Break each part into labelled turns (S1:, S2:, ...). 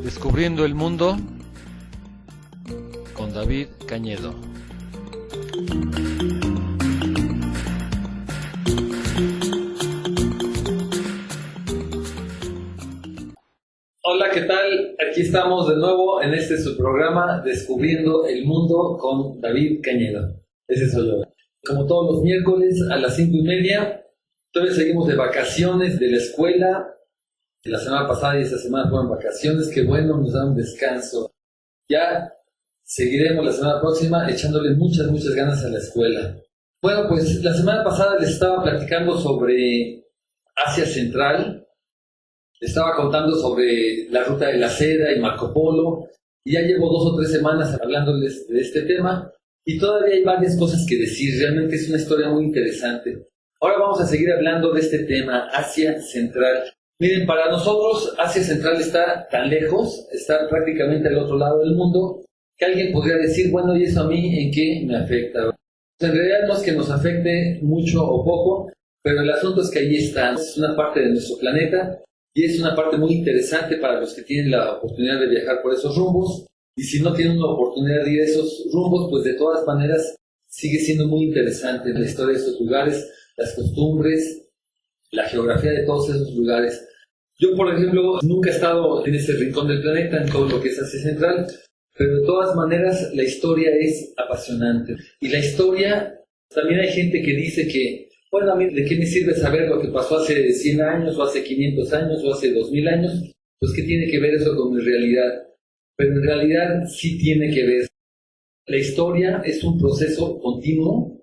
S1: Descubriendo el mundo con David Cañedo.
S2: Hola, ¿qué tal? Aquí estamos de nuevo en su programa Descubriendo el Mundo con David Cañedo. Ese soy yo. Como todos los miércoles a las 5:30, todavía seguimos de vacaciones de la escuela. La semana pasada y esta semana fueron vacaciones, que bueno, nos dan un descanso. Ya seguiremos la semana próxima echándole muchas ganas a la escuela. Bueno, pues la semana pasada les estaba platicando sobre Asia Central. Les estaba contando sobre la ruta de la seda y Marco Polo. Y ya llevo 2 o 3 semanas hablándoles de este tema. Y todavía hay varias cosas que decir. Realmente es una historia muy interesante. Ahora vamos a seguir hablando de este tema, Asia Central. Miren, para nosotros Asia Central está tan lejos, está prácticamente al otro lado del mundo, que alguien podría decir, bueno, ¿y eso a mí en qué me afecta? En realidad no es que nos afecte mucho o poco, pero el asunto es que allí está, es una parte de nuestro planeta y es una parte muy interesante para los que tienen la oportunidad de viajar por esos rumbos. Y si no tienen la oportunidad de ir a esos rumbos, pues de todas maneras sigue siendo muy interesante la historia de esos lugares, las costumbres, la geografía de todos esos lugares. Yo, por ejemplo, nunca he estado en ese rincón del planeta, en todo lo que es Asia Central, pero de todas maneras la historia es apasionante. Y la historia, también hay gente que dice que, bueno, a mí de qué me sirve saber lo que pasó hace 100 años, o hace 500 años, o hace 2000 años, pues qué tiene que ver eso con mi realidad. Pero en realidad sí tiene que ver. La historia es un proceso continuo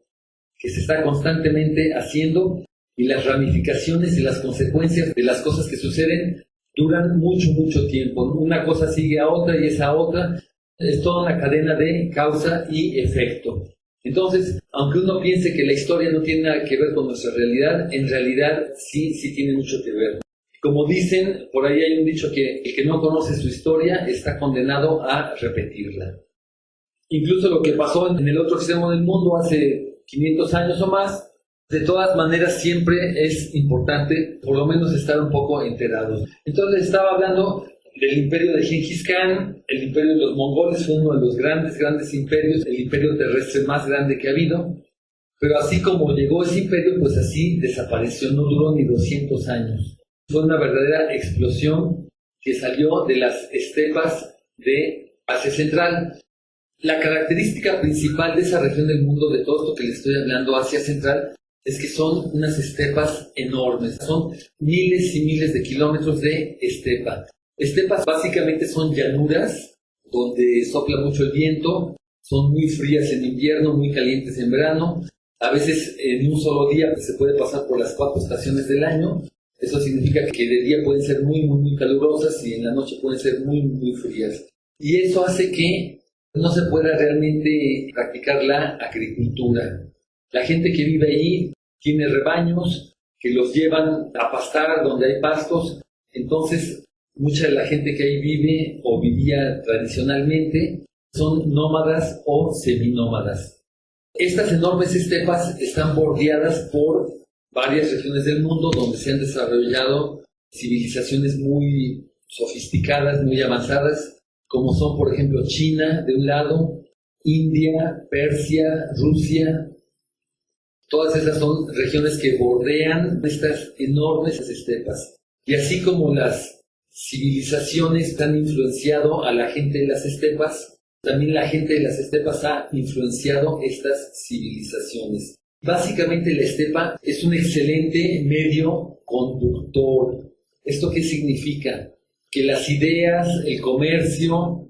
S2: que se está constantemente haciendo, y las ramificaciones y las consecuencias de las cosas que suceden duran mucho tiempo. Una cosa sigue a otra y esa otra. Es toda una cadena de causa y efecto. Entonces, aunque uno piense que la historia no tiene nada que ver con nuestra realidad, en realidad sí tiene mucho que ver. Como dicen, por ahí hay un dicho que el que no conoce su historia está condenado a repetirla. Incluso lo que pasó en el otro extremo del mundo hace 500 años o más, de todas maneras siempre es importante por lo menos estar un poco enterados. Entonces estaba hablando del imperio de Gengis Khan. El imperio de los mongoles fue uno de los grandes imperios, el imperio terrestre más grande que ha habido. Pero así como llegó ese imperio, pues así desapareció, no duró ni 200 años. Fue una verdadera explosión que salió de las estepas de Asia Central. La característica principal de esa región del mundo, de todo esto que les estoy hablando, Asia Central, es que son unas estepas enormes, son miles y miles de kilómetros de estepa. Estepas básicamente son llanuras donde sopla mucho el viento, son muy frías en invierno, muy calientes en verano. A veces en un solo día se puede pasar por las 4 estaciones del año. Eso significa que de día pueden ser muy calurosas y en la noche pueden ser muy frías. Y eso hace que no se pueda realmente practicar la agricultura. La gente que vive ahí tiene rebaños que los llevan a pastar donde hay pastos. Entonces, mucha de la gente que ahí vive o vivía tradicionalmente son nómadas o seminómadas. Estas enormes estepas están bordeadas por varias regiones del mundo donde se han desarrollado civilizaciones muy sofisticadas, muy avanzadas, como son, por ejemplo, China de un lado, India, Persia, Rusia. Todas esas son regiones que bordean estas enormes estepas. Y así como las civilizaciones han influenciado a la gente de las estepas, también la gente de las estepas ha influenciado estas civilizaciones. Básicamente la estepa es un excelente medio conductor. ¿Esto qué significa? Que las ideas, el comercio,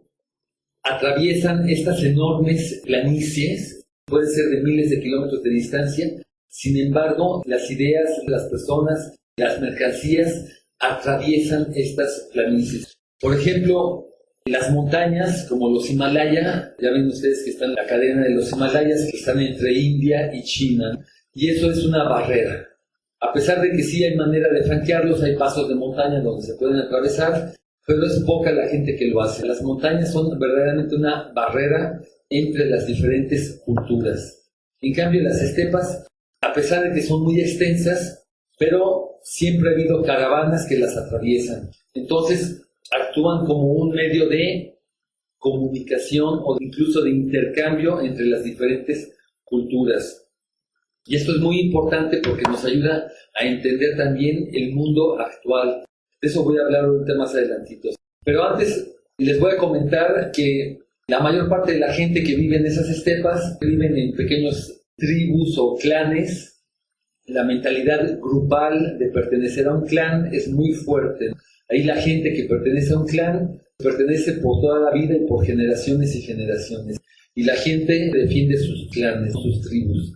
S2: atraviesan estas enormes planicies, pueden ser de miles de kilómetros de distancia. Sin embargo, las ideas, las personas, las mercancías atraviesan estas planicies. Por ejemplo, las montañas como los Himalaya, ya ven ustedes que están en la cadena de los Himalayas, que están entre India y China, y eso es una barrera. A pesar de que sí hay manera de franquearlos, hay pasos de montaña donde se pueden atravesar, pero es poca la gente que lo hace. Las montañas son verdaderamente una barrera entre las diferentes culturas. En cambio, las estepas, a pesar de que son muy extensas, pero siempre ha habido caravanas que las atraviesan. Entonces, actúan como un medio de comunicación o incluso de intercambio entre las diferentes culturas. Y esto es muy importante porque nos ayuda a entender también el mundo actual. De eso voy a hablar ahorita más adelantito. Pero antes les voy a comentar que la mayor parte de la gente que vive en esas estepas viven en pequeños tribus o clanes. La mentalidad grupal de pertenecer a un clan es muy fuerte. Ahí la gente que pertenece a un clan pertenece por toda la vida y por generaciones y generaciones. Y la gente defiende sus clanes, sus tribus.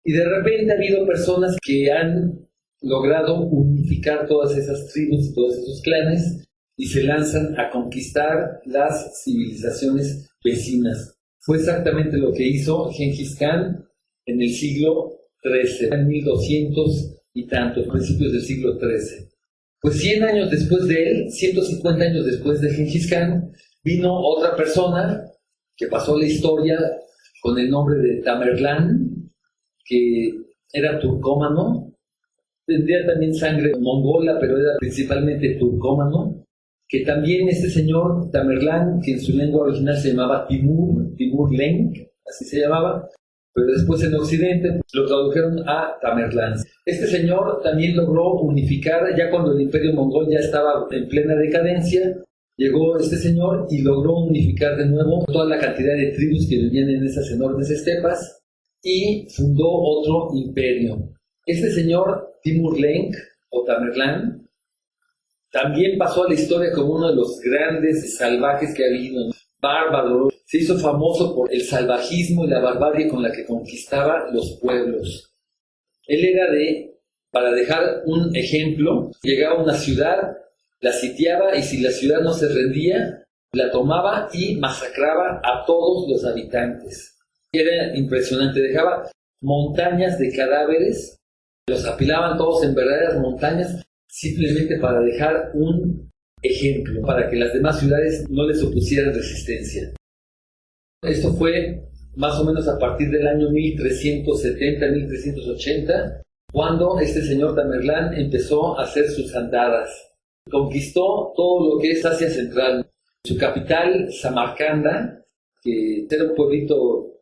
S2: Y de repente ha habido personas que han logrado unificar todas esas tribus y todos esos clanes y se lanzan a conquistar las civilizaciones vecinas. Fue exactamente lo que hizo Gengis Khan en el siglo XIII, en 1200 y tantos, principios del siglo XIII. Pues 100 años después de él, 150 años después de Gengis Khan, vino otra persona que pasó la historia con el nombre de Tamerlán, que era turcómano, tendría también sangre mongola, pero era principalmente turcómano, que también este señor Tamerlán, que en su lengua original se llamaba Timur Lenk, así se llamaba, pero después en Occidente lo tradujeron a Tamerlán. Este señor también logró unificar, ya cuando el imperio mongol ya estaba en plena decadencia, llegó este señor y logró unificar de nuevo toda la cantidad de tribus que vivían en esas enormes estepas y fundó otro imperio. Este señor Timur Lenk o Tamerlán también pasó a la historia como uno de los grandes salvajes que ha habido, bárbaro. Se hizo famoso por el salvajismo y la barbarie con la que conquistaba los pueblos. Él era para dejar un ejemplo, llegaba a una ciudad, la sitiaba y si la ciudad no se rendía, la tomaba y masacraba a todos los habitantes. Era impresionante, dejaba montañas de cadáveres, los apilaban todos en verdaderas montañas, simplemente para dejar un ejemplo, para que las demás ciudades no les opusieran resistencia. Esto fue más o menos a partir del año 1370-1380, cuando este señor Tamerlán empezó a hacer sus andadas. Conquistó todo lo que es Asia Central. Su capital, Samarcanda, que era un pueblito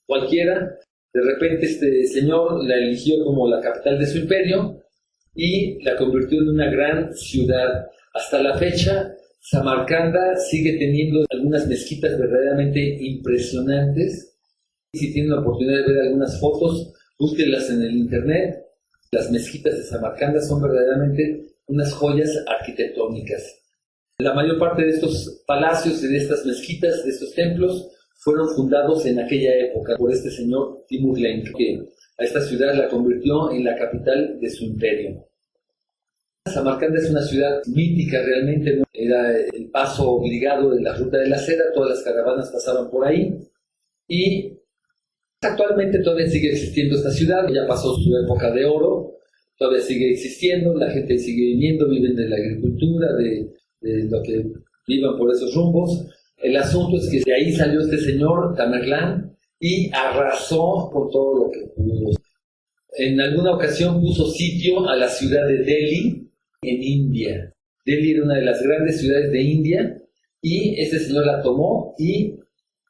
S2: cualquiera, de repente este señor la eligió como la capital de su imperio y la convirtió en una gran ciudad. Hasta la fecha, Samarcanda sigue teniendo algunas mezquitas verdaderamente impresionantes. Si tienen la oportunidad de ver algunas fotos, búsquenlas en el internet. Las mezquitas de Samarcanda son verdaderamente unas joyas arquitectónicas. La mayor parte de estos palacios y de estas mezquitas, de estos templos, fueron fundados en aquella época por este señor Timur Lenk, que a esta ciudad la convirtió en la capital de su imperio. Samarcanda es una ciudad mítica realmente, ¿no? Era el paso obligado de la ruta de la seda, todas las caravanas pasaban por ahí y actualmente todavía sigue existiendo esta ciudad, ya pasó su época de oro, todavía sigue existiendo, la gente sigue viniendo, viven de la agricultura, de lo que vivan por esos rumbos. El asunto es que de ahí salió este señor Tamerlán y arrasó con todo lo que pudo. En alguna ocasión puso sitio a la ciudad de Delhi, en India. Delhi era una de las grandes ciudades de India y este señor la tomó y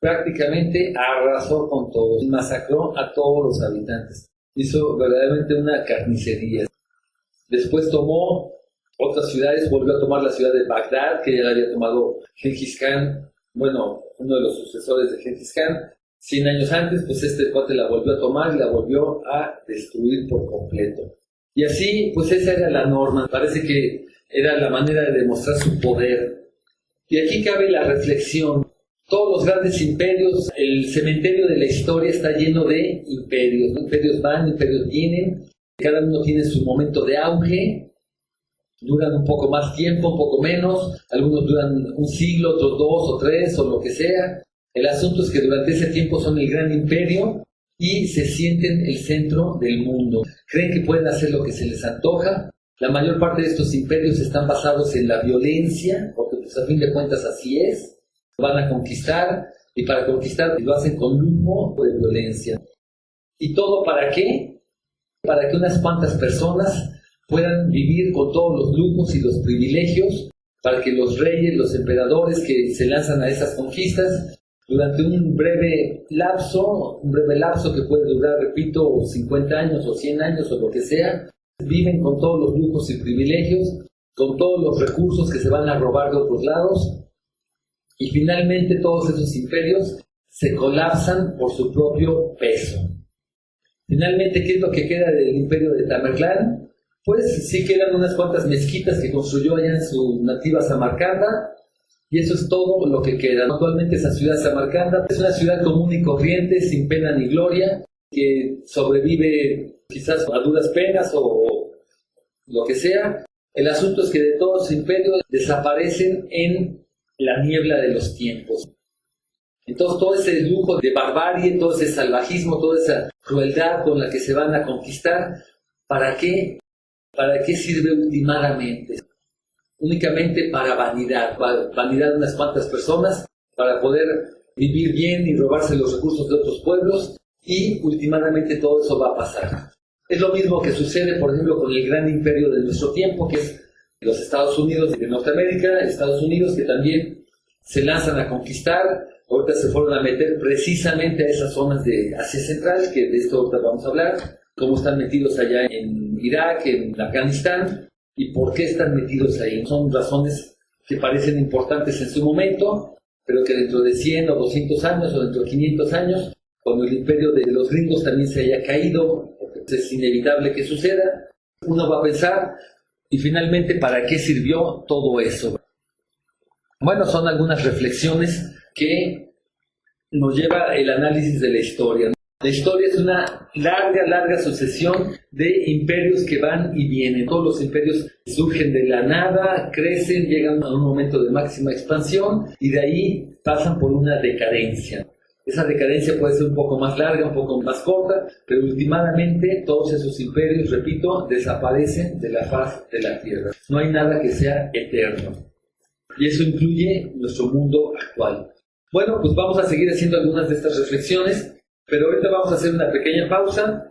S2: prácticamente arrasó con todo, masacró a todos los habitantes. Hizo verdaderamente una carnicería. Después tomó otras ciudades, volvió a tomar la ciudad de Bagdad, que ya la había tomado Gengis Khan, bueno, uno de los sucesores de Gengis Khan. 100 años antes, pues este cuate la volvió a tomar y la volvió a destruir por completo. Y así, pues esa era la norma, parece que era la manera de demostrar su poder. Y aquí cabe la reflexión. Todos los grandes imperios, el cementerio de la historia está lleno de imperios. Imperios van, imperios vienen, cada uno tiene su momento de auge, duran un poco más tiempo, un poco menos, algunos duran un siglo, otros 2 o 3 o lo que sea. El asunto es que durante ese tiempo son el gran imperio y se sienten el centro del mundo. Creen que pueden hacer lo que se les antoja La mayor parte de estos imperios están basados en la violencia, porque pues a fin de cuentas así es. Van a conquistar, y para conquistar lo hacen con lujo de violencia. ¿Y todo para qué? Para que unas cuantas personas puedan vivir con todos los lujos y los privilegios, para que los reyes, los emperadores que se lanzan a esas conquistas, durante un breve lapso que puede durar, repito, 50 años o 100 años o lo que sea, viven con todos los lujos y privilegios, con todos los recursos que se van a robar de otros lados, y finalmente todos esos imperios se colapsan por su propio peso. Finalmente, ¿qué es lo que queda del imperio de Tamerlán? Pues sí quedan unas cuantas mezquitas que construyó allá en su nativa Samarcanda, y eso es todo lo que queda. Actualmente esa ciudad Samarcanda es una ciudad común y corriente, sin pena ni gloria, que sobrevive quizás a duras penas o lo que sea. El asunto es que de todos los imperios desaparecen en la niebla de los tiempos. Entonces todo ese lujo de barbarie, todo ese salvajismo, toda esa crueldad con la que se van a conquistar, ¿para qué? ¿Para qué sirve últimamente? Únicamente para vanidad de unas cuantas personas, para poder vivir bien y robarse los recursos de otros pueblos, y últimamente todo eso va a pasar. Es lo mismo que sucede, por ejemplo, con el gran imperio de nuestro tiempo, que es los Estados Unidos de Norteamérica, Estados Unidos que también se lanzan a conquistar. Ahorita se fueron a meter precisamente a esas zonas de Asia Central, que de esto ahorita vamos a hablar, cómo están metidos allá en Irak, en Afganistán, y por qué están metidos ahí. Son razones que parecen importantes en su momento, pero que dentro de 100 o 200 años o dentro de 500 años, cuando el imperio de los gringos también se haya caído, porque es inevitable que suceda, uno va a pensar, y finalmente, ¿para qué sirvió todo eso? Bueno, son algunas reflexiones que nos lleva el análisis de la historia. La historia es una larga sucesión de imperios que van y vienen. Todos los imperios surgen de la nada, crecen, llegan a un momento de máxima expansión y de ahí pasan por una decadencia. Esa decadencia puede ser un poco más larga, un poco más corta, pero últimamente todos esos imperios, repito, desaparecen de la faz de la tierra. No hay nada que sea eterno. Y eso incluye nuestro mundo actual. Bueno, pues vamos a seguir haciendo algunas de estas reflexiones, pero ahorita vamos a hacer una pequeña pausa.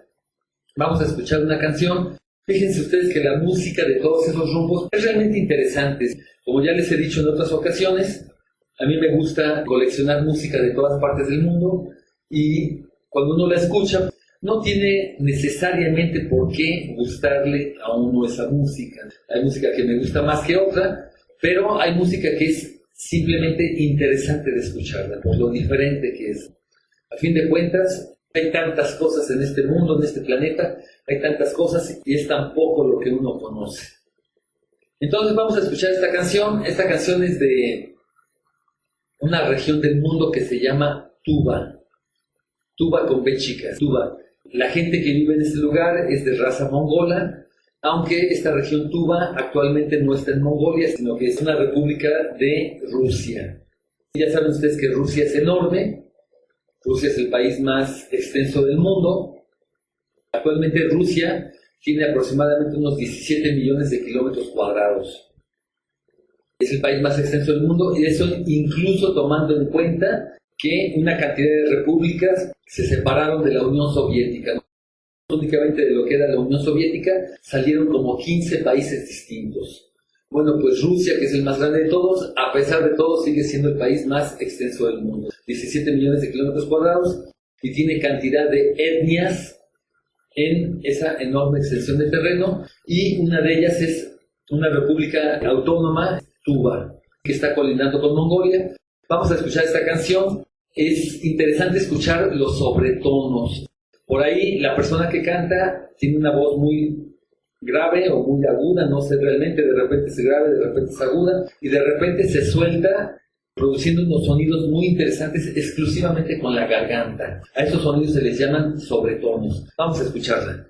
S2: Vamos a escuchar una canción. Fíjense ustedes que la música de todos esos rumbos es realmente interesante. Como ya les he dicho en otras ocasiones, a mí me gusta coleccionar música de todas partes del mundo, y cuando uno la escucha, no tiene necesariamente por qué gustarle a uno esa música. Hay música que me gusta más que otra, pero hay música que es simplemente interesante de escucharla, por lo diferente que es. A fin de cuentas, hay tantas cosas en este mundo, en este planeta, hay tantas cosas y es tan poco lo que uno conoce. Entonces vamos a escuchar esta canción. Esta canción es de una región del mundo que se llama Tuva. Tuva con B chicas, Tuva. La gente que vive en este lugar es de raza mongola, aunque esta región Tuva actualmente no está en Mongolia, sino que es una república de Rusia. Ya saben ustedes que Rusia es enorme. Rusia es el país más extenso del mundo. Actualmente Rusia tiene aproximadamente unos 17 millones de kilómetros cuadrados. Es el país más extenso del mundo, y eso incluso tomando en cuenta que una cantidad de repúblicas se separaron de la Unión Soviética. Únicamente de lo que era la Unión Soviética salieron como 15 países distintos. Bueno, pues Rusia, que es el más grande de todos, a pesar de todo sigue siendo el país más extenso del mundo. 17 millones de kilómetros cuadrados, y tiene cantidad de etnias en esa enorme extensión de terreno, y una de ellas es una república autónoma, Tuva, que está colindando con Mongolia. Vamos a escuchar esta canción. Es interesante escuchar los sobretonos. Por ahí la persona que canta tiene una voz muy grave o muy aguda, no sé realmente, de repente es grave, de repente es aguda, y de repente se suelta produciendo unos sonidos muy interesantes exclusivamente con la garganta. A esos sonidos se les llaman sobretonos. Vamos a escucharla.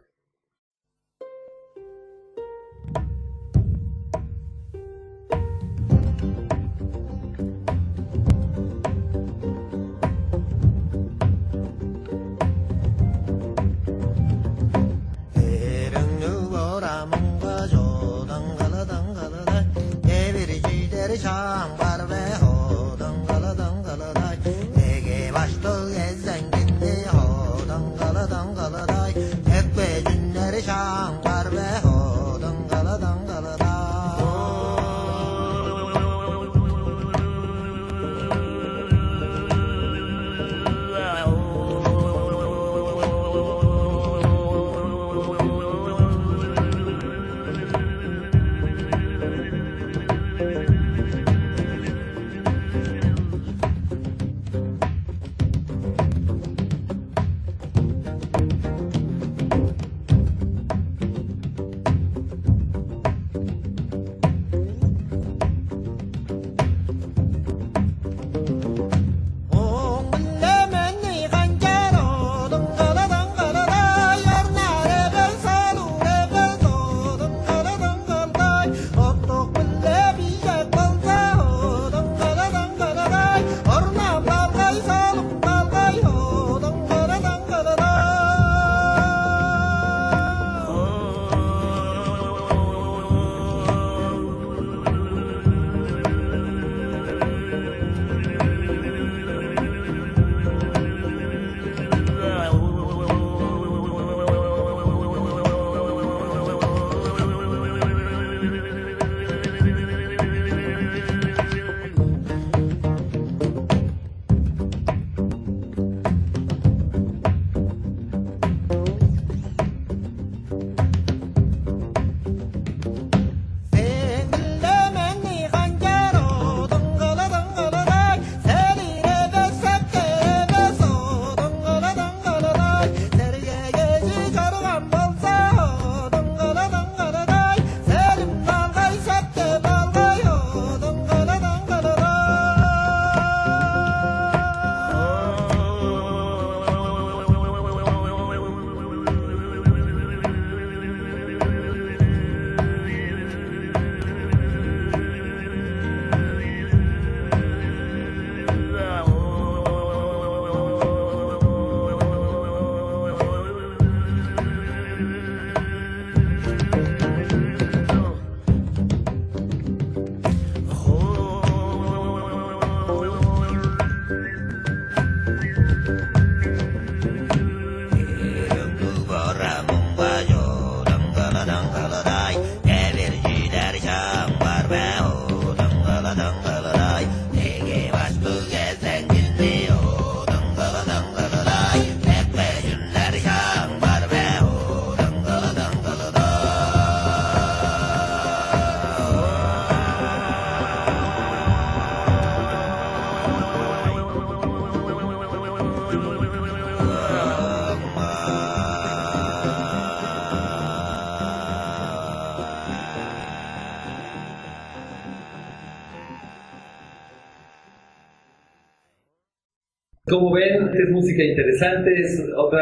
S2: Como ven, es música interesante, es otro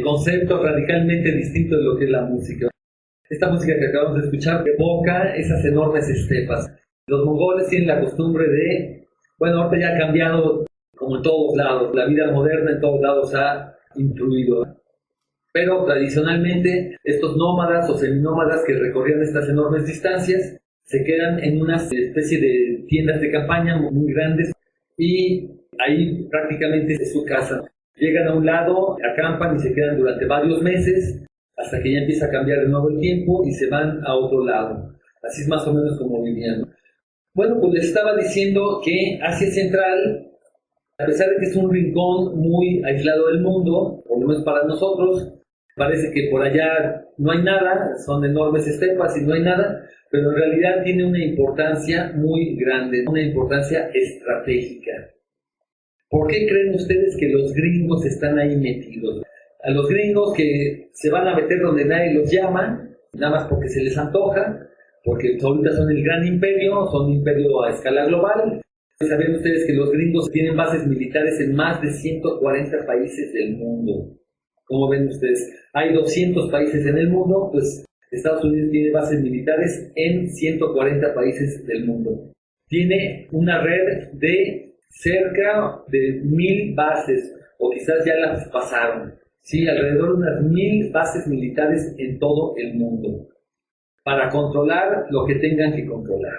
S2: concepto radicalmente distinto de lo que es la música. Esta música que acabamos de escuchar evoca esas enormes estepas. Los mongoles tienen la costumbre de, bueno, ahorita ya ha cambiado como en todos lados, la vida moderna en todos lados ha influido. Pero tradicionalmente estos nómadas o seminómadas que recorrían estas enormes distancias se quedan en una especie de tiendas de campaña muy grandes y ahí prácticamente es su casa. Llegan a un lado, acampan y se quedan durante varios meses hasta que ya empieza a cambiar de nuevo el tiempo y se van a otro lado. Así es más o menos como vivían. Bueno, pues les estaba diciendo que Asia Central, a pesar de que es un rincón muy aislado del mundo, por lo menos para nosotros, parece que por allá no hay nada, son enormes estepas y no hay nada, pero en realidad tiene una importancia muy grande, una importancia estratégica. ¿Por qué creen ustedes que los gringos están ahí metidos? A los gringos que se van a meter donde nadie los llama, nada más porque se les antoja, porque ahorita son el gran imperio, son un imperio a escala global. Saben ustedes que los gringos tienen bases militares en más de 140 países del mundo. ¿Cómo ven ustedes? Hay 200 países en el mundo, pues Estados Unidos tiene bases militares en 140 países del mundo. Tiene una red de cerca de 1000 bases, o quizás ya las pasaron. Sí, alrededor de unas 1000 bases militares en todo el mundo, para controlar lo que tengan que controlar.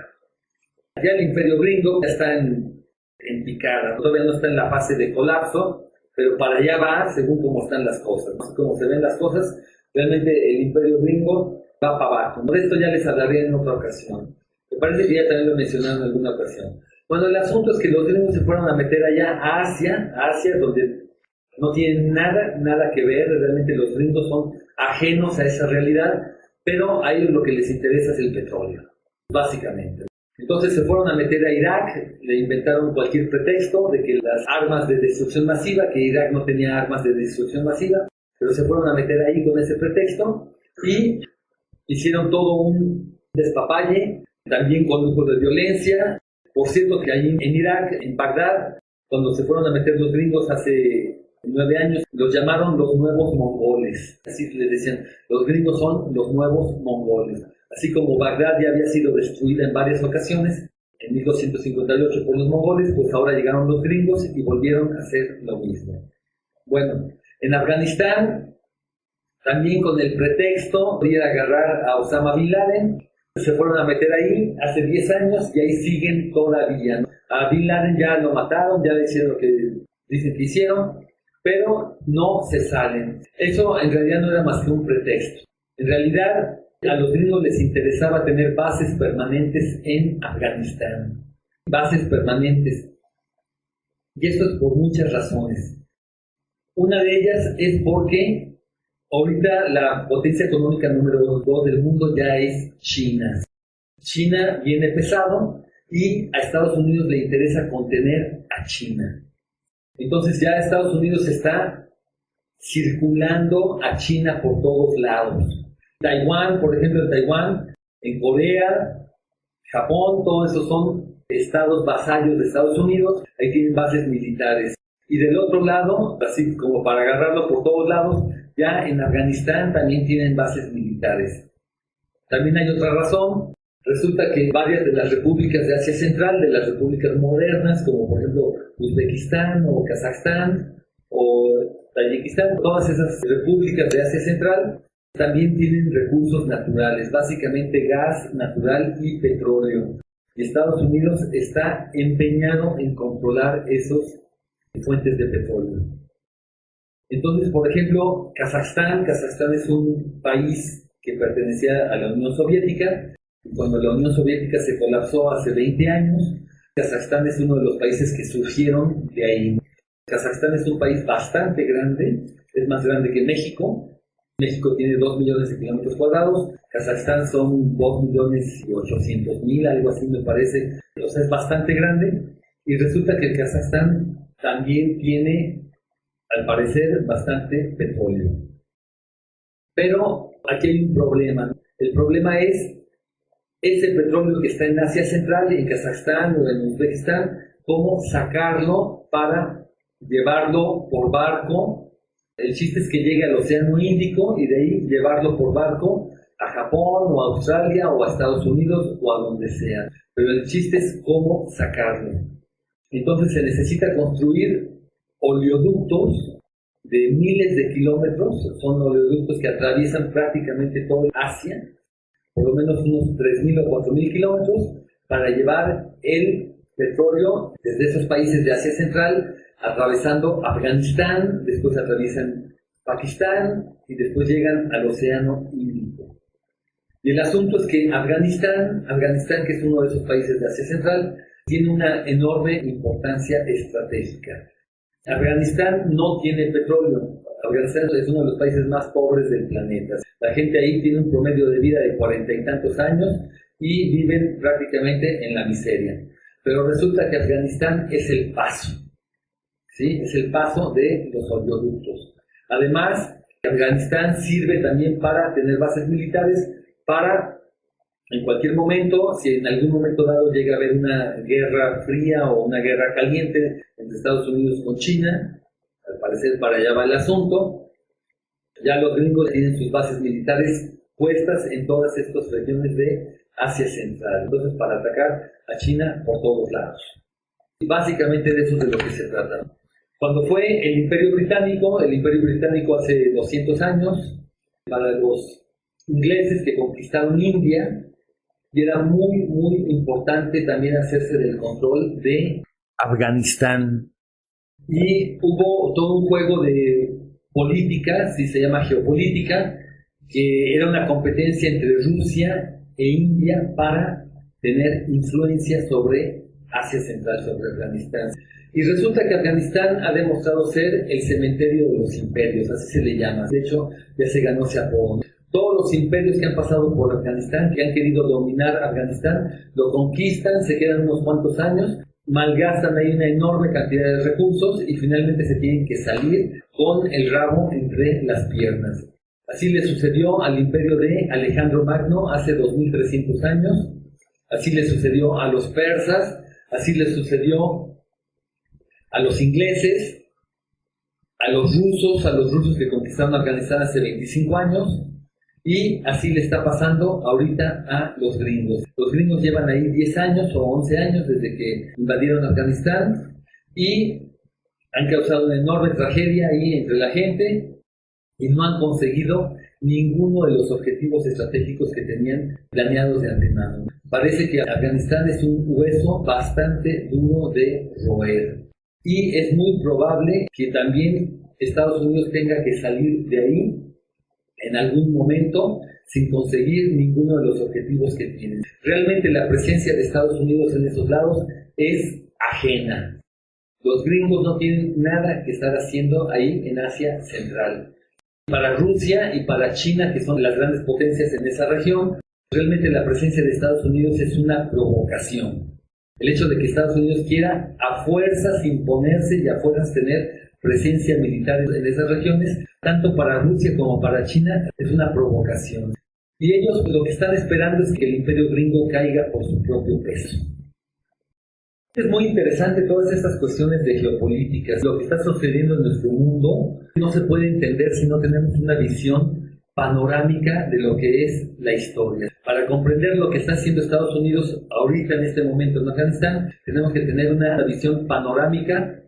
S2: Ya el imperio gringo ya está en picada, todavía no está en la fase de colapso, pero para allá va según cómo están las cosas. ¿No? Como se ven las cosas, realmente el imperio gringo va para abajo. De esto ya les hablaré en otra ocasión. Me parece que ya también lo mencionaron en alguna ocasión. Bueno, el asunto es que los gringos se fueron a meter allá a Asia, donde no tienen nada que ver, realmente los gringos son ajenos a esa realidad, pero a ellos lo que les interesa es el petróleo, básicamente. Entonces se fueron a meter a Irak, le inventaron cualquier pretexto de que las armas de destrucción masiva, que Irak no tenía armas de destrucción masiva, pero se fueron a meter ahí con ese pretexto y hicieron todo un despapalle, también con lujo de violencia. Por cierto que ahí en Irak, en Bagdad, cuando se fueron a meter los gringos hace 9 años, los llamaron los nuevos mongoles. Así les decían, los gringos son los nuevos mongoles. Así como Bagdad ya había sido destruida en varias ocasiones, en 1258 por los mongoles, pues ahora llegaron los gringos y volvieron a hacer lo mismo. Bueno, en Afganistán, también con el pretexto de ir a agarrar a Osama Bin Laden, se fueron a meter ahí hace 10 años y ahí siguen todavía, ¿no? A Bin Laden ya lo mataron, ya le hicieron lo que dicen que hicieron, pero no se salen. Eso en realidad no era más que un pretexto. En realidad a los gringos les interesaba tener bases permanentes en Afganistán. Bases permanentes. Y esto es por muchas razones. Una de ellas es porque ahorita la potencia económica número 2 del mundo ya es China. China viene pesado y a Estados Unidos le interesa contener a China. Entonces ya Estados Unidos está circulando a China por todos lados. Taiwán, por ejemplo, en Corea, Japón, todos esos son estados vasallos de Estados Unidos, ahí tienen bases militares. Y del otro lado, así como para agarrarlo por todos lados, ya en Afganistán también tienen bases militares. También hay otra razón. Resulta que varias de las repúblicas de Asia Central, de las repúblicas modernas, como por ejemplo Uzbekistán o Kazajstán o Tayikistán, todas esas repúblicas de Asia Central también tienen recursos naturales, básicamente gas natural y petróleo. Y Estados Unidos está empeñado en controlar esos fuentes de petróleo. Entonces, por ejemplo, Kazajstán es un país que pertenecía a la Unión Soviética. Cuando la Unión Soviética se colapsó hace 20 años, Kazajstán es uno de los países que surgieron de ahí. Kazajstán es un país bastante grande, es más grande que México. México tiene 2 millones de kilómetros cuadrados, Kazajstán son 2.800.000, algo así me parece. O sea, es bastante grande. Y resulta que el Kazajstán también tiene, al parecer, bastante petróleo. Pero aquí hay un problema. El problema es ese petróleo que está en Asia Central, en Kazajstán o en Uzbekistán, cómo sacarlo para llevarlo por barco. El chiste es que llegue al Océano Índico y de ahí llevarlo por barco a Japón o a Australia o a Estados Unidos o a donde sea. Pero el chiste es cómo sacarlo. Entonces se necesita construir oleoductos de miles de kilómetros. Son oleoductos que atraviesan prácticamente todo Asia, por lo menos unos 3.000 o 4.000 kilómetros, para llevar el petróleo desde esos países de Asia Central, atravesando Afganistán, después atraviesan Pakistán y después llegan al Océano Índico. Y el asunto es que Afganistán, que es uno de esos países de Asia Central, tiene una enorme importancia estratégica. Afganistán no tiene petróleo. Afganistán es uno de los países más pobres del planeta. La gente ahí tiene un promedio de vida de 40 y tantos años y viven prácticamente en la miseria. Pero resulta que Afganistán es el paso. ¿Sí? Es el paso de los oleoductos. Además, Afganistán sirve también para tener bases militares para, en cualquier momento, si en algún momento dado llega a haber una guerra fría o una guerra caliente entre Estados Unidos con China, al parecer para allá va el asunto, ya los gringos tienen sus bases militares puestas en todas estas regiones de Asia Central, entonces para atacar a China por todos lados. Y básicamente de eso es de lo que se trata. Cuando fue el Imperio Británico hace 200 años, para los ingleses que conquistaron India, y era muy, muy importante también hacerse del control de Afganistán. Y hubo todo un juego de política, si se llama geopolítica, que era una competencia entre Rusia e India para tener influencia sobre Asia Central, sobre Afganistán. Y resulta que Afganistán ha demostrado ser el cementerio de los imperios, así se le llama. De hecho, ya se ganó ese apodo. Todos los imperios que han pasado por Afganistán, que han querido dominar Afganistán, lo conquistan, se quedan unos cuantos años, malgastan ahí una enorme cantidad de recursos y finalmente se tienen que salir con el rabo entre las piernas. Así le sucedió al imperio de Alejandro Magno hace 2300 años, así le sucedió a los persas, así le sucedió a los ingleses, a los rusos que conquistaron Afganistán hace 25 años, y así le está pasando ahorita a los gringos. Los gringos llevan ahí 10 años o 11 años desde que invadieron Afganistán y han causado una enorme tragedia ahí entre la gente y no han conseguido ninguno de los objetivos estratégicos que tenían planeados de antemano. Parece que Afganistán es un hueso bastante duro de roer y es muy probable que también Estados Unidos tenga que salir de ahí en algún momento sin conseguir ninguno de los objetivos que tienen. Realmente la presencia de Estados Unidos en esos lados es ajena. Los gringos no tienen nada que estar haciendo ahí en Asia Central. Para Rusia y para China, que son las grandes potencias en esa región, realmente la presencia de Estados Unidos es una provocación. El hecho de que Estados Unidos quiera a fuerzas imponerse y a fuerzas tener presencia militar en esas regiones, tanto para Rusia como para China, es una provocación. Y ellos lo que están esperando es que el imperio gringo caiga por su propio peso. Es muy interesante todas estas cuestiones de geopolítica. Lo que está sucediendo en nuestro mundo no se puede entender si no tenemos una visión panorámica de lo que es la historia. Para comprender lo que está haciendo Estados Unidos ahorita en este momento en Afganistán, tenemos que tener una visión panorámica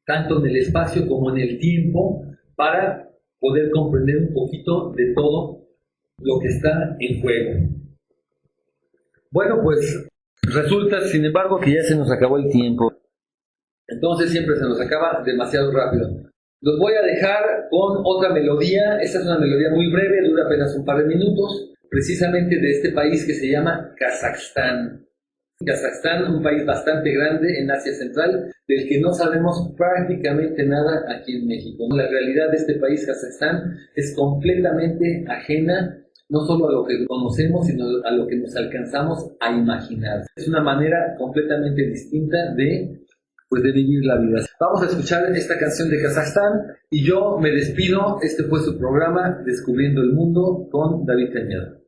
S2: tanto en el espacio como en el tiempo, para poder comprender un poquito de todo lo que está en juego. Bueno, pues resulta, sin embargo, que ya se nos acabó el tiempo. Entonces siempre se nos acaba demasiado rápido. Los voy a dejar con otra melodía. Esta es una melodía muy breve, dura apenas un par de minutos, precisamente de este país que se llama Kazajstán. Kazajstán, un país bastante grande en Asia Central, del que no sabemos prácticamente nada aquí en México. La realidad de este país, Kazajstán, es completamente ajena no solo a lo que conocemos, sino a lo que nos alcanzamos a imaginar. Es una manera completamente distinta de vivir la vida. Vamos a escuchar esta canción de Kazajstán y yo me despido. Este fue su programa Descubriendo el Mundo con David Cañedo.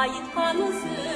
S3: Ayıtkanı